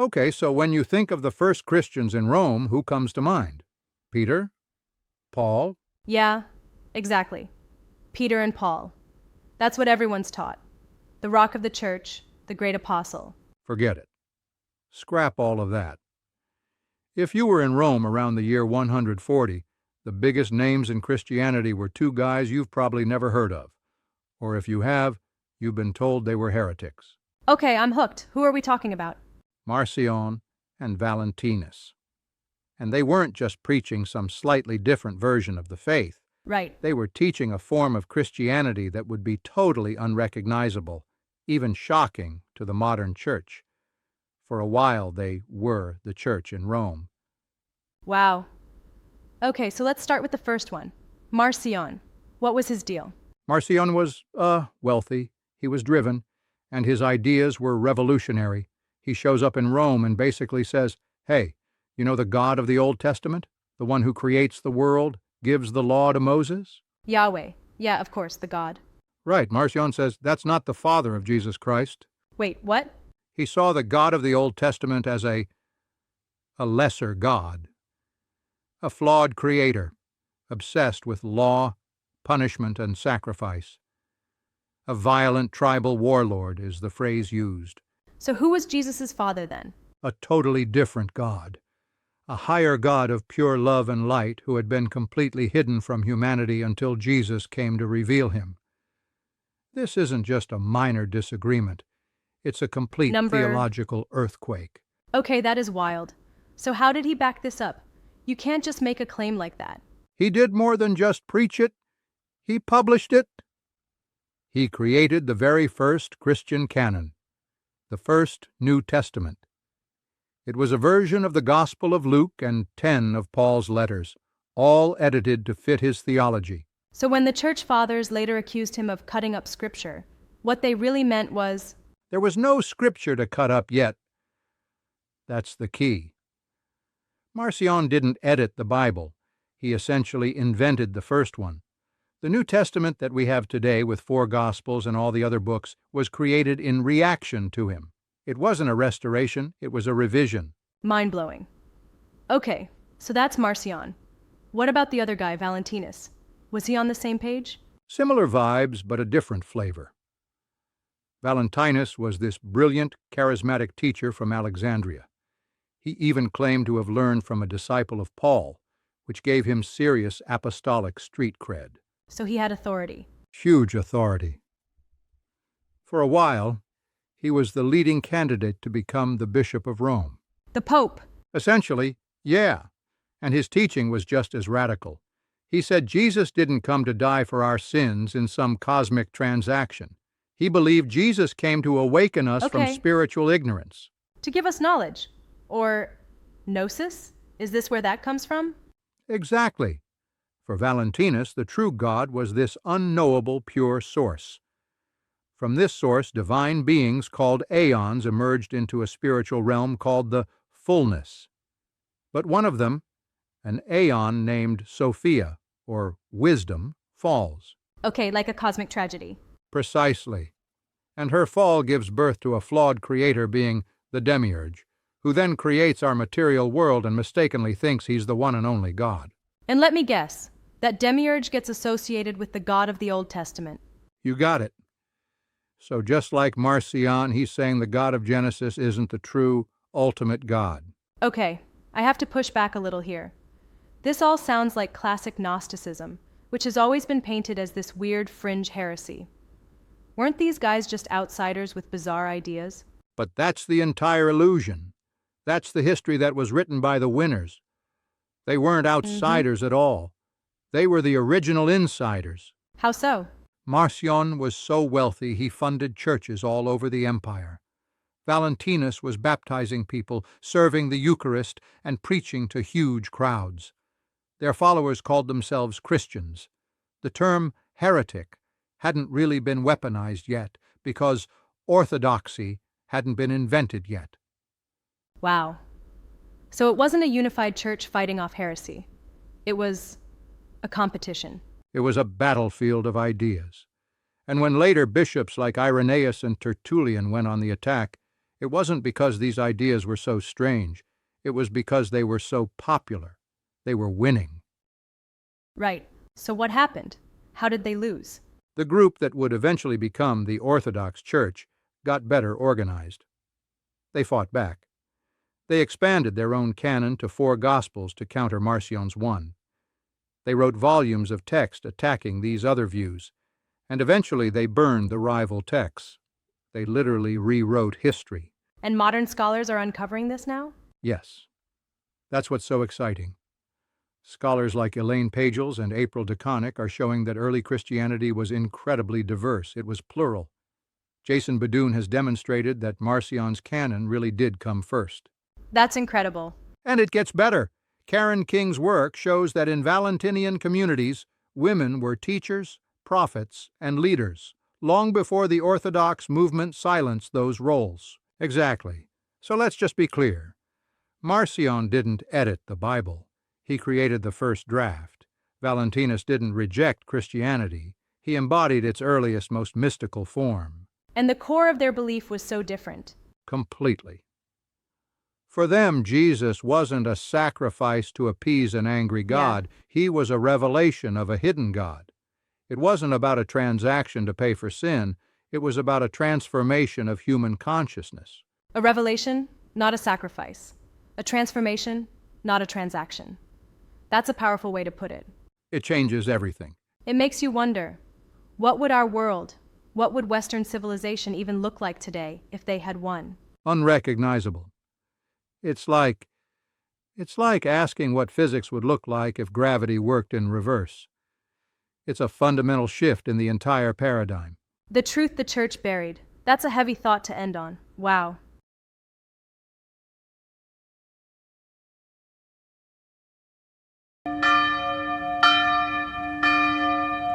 Okay, so when you think of the first Christians in Rome, who comes to mind? Peter? Paul? Yeah, exactly. Peter and Paul. That's what everyone's taught. The rock of the church, the great apostle. Forget it. Scrap all of that. If you were in Rome around the year 140, the biggest names in Christianity were two guys you've probably never heard of. Or if you have, you've been told they were heretics. Okay, I'm hooked. Who are we talking about? Marcion and Valentinus. And they weren't just preaching some slightly different version of the faith. Right. They were teaching a form of Christianity that would be totally unrecognizable, even shocking to the modern church. For a while, they were the church in Rome. Wow. Okay, so let's start with the first one. Marcion. What was his deal? Marcion was, wealthy. He was driven, and his ideas were revolutionary. He shows up in Rome and basically says, hey, you know the God of the Old Testament? The one who creates the world, gives the law to Moses? Yahweh. Yeah, of course, the God. Right, Marcion says that's not the Father of Jesus Christ. Wait, what? He saw the God of the Old Testament as a lesser God, a flawed creator, obsessed with law, punishment, and sacrifice. A violent tribal warlord is the phrase used. So who was Jesus' father then? A totally different God. A higher God of pure love and light who had been completely hidden from humanity until Jesus came to reveal him. This isn't just a minor disagreement. It's a complete theological earthquake. Okay, that is wild. So how did he back this up? You can't just make a claim like that. He did more than just preach it. He published it. He created the very first Christian canon, the first New Testament. It was a version of the Gospel of Luke and 10 of Paul's letters, all edited to fit his theology. So when the church fathers later accused him of cutting up scripture, what they really meant was... There was no scripture to cut up yet. That's the key. Marcion didn't edit the Bible. He essentially invented the first one. The New Testament that we have today with 4 Gospels and all the other books was created in reaction to him. It wasn't a restoration, it was a revision. Mind-blowing. Okay, so that's Marcion. What about the other guy, Valentinus? Was he on the same page? Similar vibes, but a different flavor. Valentinus was this brilliant, charismatic teacher from Alexandria. He even claimed to have learned from a disciple of Paul, which gave him serious apostolic street cred. So he had authority. Huge authority. For a while, he was the leading candidate to become the Bishop of Rome. The Pope. Essentially, yeah, and his teaching was just as radical. He said Jesus didn't come to die for our sins in some cosmic transaction. He believed Jesus came to awaken us from spiritual ignorance. To give us knowledge. Or gnosis? Is this where that comes from? Exactly. For Valentinus, the true God was this unknowable pure source. From this source, divine beings called aeons emerged into a spiritual realm called the fullness. But one of them, an aeon named Sophia, or wisdom, falls. Okay, like a cosmic tragedy. Precisely. And her fall gives birth to a flawed creator being the Demiurge, who then creates our material world and mistakenly thinks he's the one and only God. And let me guess, that Demiurge gets associated with the God of the Old Testament. You got it. So just like Marcion, he's saying the God of Genesis isn't the true, ultimate God. Okay, I have to push back a little here. This all sounds like classic Gnosticism, which has always been painted as this weird fringe heresy. Weren't these guys just outsiders with bizarre ideas? But that's the entire illusion. That's the history that was written by the winners. They weren't outsiders at all. They were the original insiders. How so? Marcion was so wealthy he funded churches all over the empire. Valentinus was baptizing people, serving the Eucharist, and preaching to huge crowds. Their followers called themselves Christians. The term heretic hadn't really been weaponized yet because orthodoxy hadn't been invented yet. Wow. So it wasn't a unified church fighting off heresy. It was a competition. It was a battlefield of ideas. And when later bishops like Irenaeus and Tertullian went on the attack, It wasn't because these ideas were so strange. It was because they were so popular. They were winning. Right. So what happened? How did they lose? The group that would eventually become the Orthodox Church got better organized. They fought back. They expanded their own canon to 4 Gospels to counter Marcion's 1. They wrote volumes of text attacking these other views, and eventually they burned the rival texts. They literally rewrote history. And modern scholars are uncovering this now? Yes. That's what's so exciting. Scholars like Elaine Pagels and April DeConick are showing that early Christianity was incredibly diverse. It was plural. Jason Badoon has demonstrated that Marcion's canon really did come first. That's incredible. And it gets better. Karen King's work shows that in Valentinian communities, women were teachers, prophets, and leaders, long before the Orthodox movement silenced those roles. Exactly. So let's just be clear. Marcion didn't edit the Bible. He created the first draft. Valentinus didn't reject Christianity. He embodied its earliest, most mystical form. And the core of their belief was so different. Completely. For them, Jesus wasn't a sacrifice to appease an angry God. He was a revelation of a hidden God. It wasn't about a transaction to pay for sin. It was about a transformation of human consciousness. A revelation, not a sacrifice. A transformation, not a transaction. That's a powerful way to put it. It changes everything. It makes you wonder, what would our world, what would Western civilization even look like today if they had won? Unrecognizable. It's like asking what physics would look like if gravity worked in reverse. It's a fundamental shift in the entire paradigm. The truth the church buried. That's a heavy thought to end on. Wow.